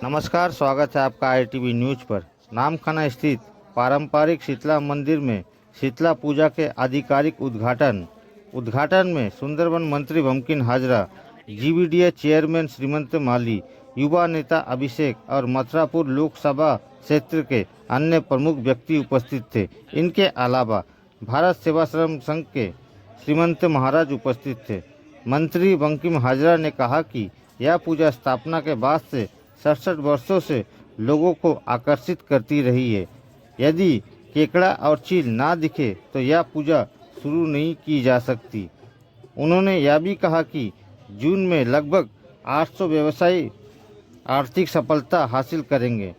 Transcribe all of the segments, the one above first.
नमस्कार, स्वागत है आपका आईटीवी न्यूज पर। नामखाना स्थित पारंपरिक शीतला मंदिर में शीतला पूजा के आधिकारिक उद्घाटन में सुंदरवन मंत्री बंकिम हाजरा, जीवीडीए चेयरमैन श्रीमंत माली, युवा नेता अभिषेक और मथुरापुर लोकसभा क्षेत्र के अन्य प्रमुख व्यक्ति उपस्थित थे। इनके अलावा भारत सेवाश्रम संघ के श्रीमंत महाराज उपस्थित थे। मंत्री बंकिम हाजरा ने कहा कि यह पूजा स्थापना के बाद से 67 वर्षों से लोगों को आकर्षित करती रही है। यदि केकड़ा और चील ना दिखे तो यह पूजा शुरू नहीं की जा सकती। उन्होंने यह भी कहा कि जून में लगभग 800 व्यवसायी आर्थिक सफलता हासिल करेंगे।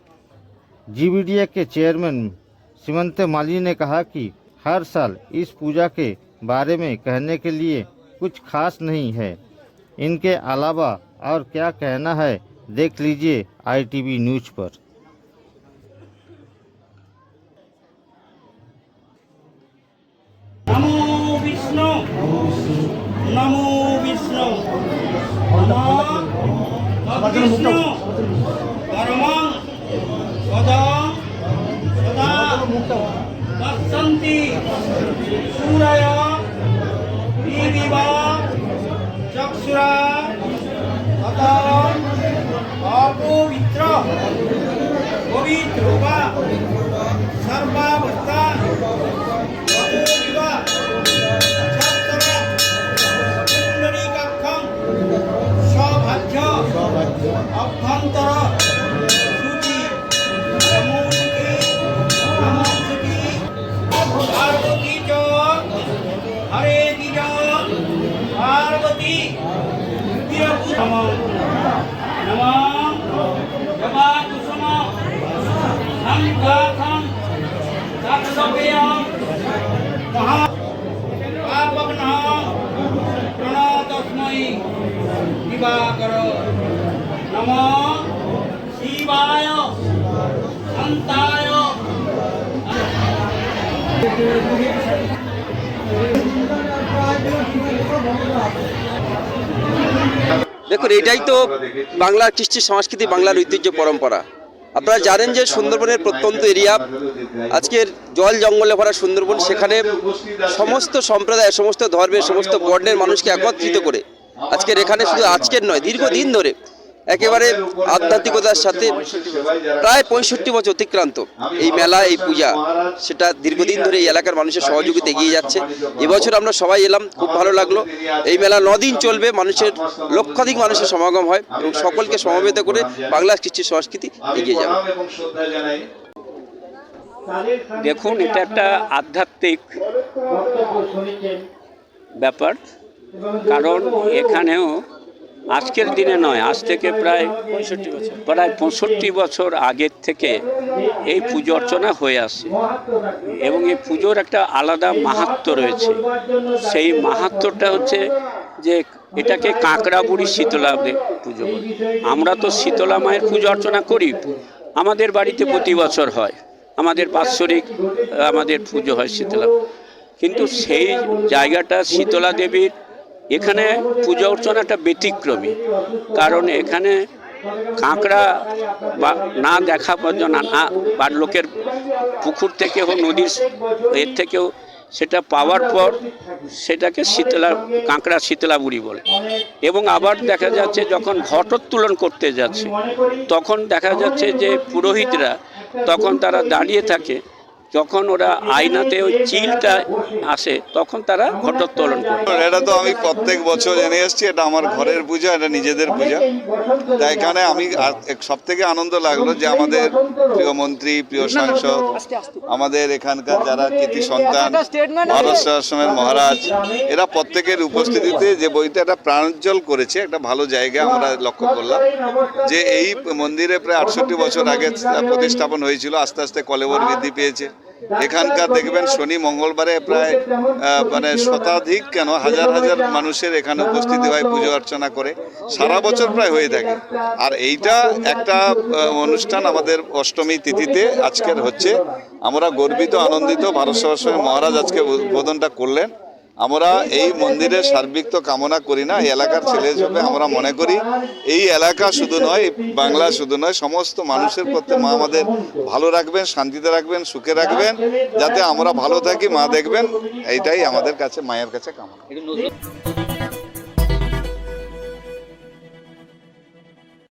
जीवीडीए के चेयरमैन श्रीमंत माली ने कहा कि हर साल इस पूजा के बारे में कहने के लिए कुछ खास नहीं है। इनके अलावा और क्या कहना है, देख लीजिए आईटीवी न्यूज पर। नमो विष्णु नमो विष्णु नमो विष्णु परमं सदा सदा पश्यन्ति सूरय दीपिवा चक्षुरा तथा अपवित्र पवित्र वा सर्वावस्था अभ्यंतर सूची नमोस्तुते नमोस्तुते पार्वती च हरे की पार्वती नमः जपा कुसुम संघाथं तत्सव्यं महा पावनः प्रणतस्मै दिवाकर नमः शिवाय संताय। দেখুন, এটাই তো বাংলার কৃষ্টি সংস্কৃতি, বাংলার ঐতিহ্য পরম্পরা। আপনারা জানেন যে সুন্দরবনের প্রত্যন্ত এরিয়া, আজকের জল জঙ্গলে ভরা সুন্দরবন, সেখানে সমস্ত সম্প্রদায়, সমস্ত ধর্মের, সমস্ত বর্ণের মানুষকে একত্রিত করে আজকের এখানে, শুধু আজকের নয়, দীর্ঘদিন ধরে একেবারে আধ্যাত্মিকতার সাথে প্রায় 65 বছর অতিক্রান্ত এই মেলা, এই পূজা, সেটা দীর্ঘদিন ধরে এই এলাকার মানুষের সহযোগিতা এগিয়ে যাচ্ছে। এবছর আমরা সবাই এলাম, খুব ভালো লাগলো। এই মেলা 9 দিন চলবে, মানুষের লক্ষাধিক মানুষের সমাগম হয় এবং সকলকে সমবেত করে বাংলার কৃষ্টি সংস্কৃতি এগিয়ে যাবে। দেখুন, এটা একটা আধ্যাত্মিক ব্যাপার, কারণ এখানেও আজকের দিনে নয়, আজ থেকে প্রায় 65 বছর আগের থেকে এই পুজো অর্চনা হয়ে আসছে এবং এই পুজোর একটা আলাদা মাহাত্ম্য রয়েছে। সেই মাহাত্ম্যটা হচ্ছে যে এটাকে কাঁকড়া বুড়ি শীতলা পুজো বলে। আমরা তো শীতলা মায়ের পুজো অর্চনা করি, আমাদের বাড়িতে প্রতি বছর হয়, আমাদের বাৎসরিক আমাদের পুজো হয় শীতলা, কিন্তু সেই জায়গাটা শীতলা দেবীর এখানে পূজা অর্চনাটা ব্যতিক্রমী। কারণ এখানে কাঁকড়া বা না দেখা পর্যন্ত না, বা লোকের পুকুর থেকে হোক, নদীর এর থেকেও সেটা পাওয়ার পর সেটাকে কাঁকড়া শীতলা বুড়ি বলে। এবং আবার দেখা যাচ্ছে যখন ঘটোত্তোলন করতে যাচ্ছে, তখন দেখা যাচ্ছে যে পুরোহিতরা তখন তারা দাঁড়িয়ে থাকে, যখন ওরা আয়নাতে ওই চিলটা আসে তখন তারা ঘটোত্তোলন করে। এটা তো আমি প্রত্যেক বছর জেনে এসেছি, এটা আমার ঘরের পূজা, এটা নিজেদের পূজা। তাই এখানে আমি সব থেকে আনন্দ লাগলো যে আমাদের প্রিয় মন্ত্রী, প্রিয় সাংসদ, আমাদের এখানকার যারা কৃতি সন্তান, ভারত সেবাশ্রমের মহারাজ, এরা প্রত্যেকের উপস্থিতিতে যে বইটা একটা প্রাণোজ্জ্বল করেছে, একটা ভালো জায়গা আমরা লক্ষ্য করলাম। যে এই মন্দিরে প্রায় 68 বছর আগে প্রতিস্থাপন হয়েছিল, আস্তে আস্তে কলেবর বৃদ্ধি পেয়েছে। এখানকার দেখবেন শনি মঙ্গলবারে প্রায় শতাধিক কেন হাজার হাজার মানুষের এখানে উপস্থিতি হয়, পুজো অর্চনা করে, সারা বছর প্রায় হয়ে থাকে। আর এইটা একটা অনুষ্ঠান আমাদের অষ্টমী তিথিতে আজকের হচ্ছে। আমরা গর্বিত, আনন্দিত। ভারত সেবাশ্রমের মহারাজ আজকে উদ্বোধনটা করলেন। আমরা এই মন্দিরের সার্বিক তো কামনা করি না, এই এলাকার ছেলে হিসেবে আমরা মনে করি এই এলাকা শুধু নয়, বাংলা শুধু নয়, সমস্ত মানুষের প্রতি মা আমাদের ভালো রাখবেন, শান্তিতে রাখবেন, সুখে রাখবেন, যাতে আমরা ভালো থাকি, মা দেখবেন, এইটাই আমাদের কাছে মায়ের কাছে কামনা।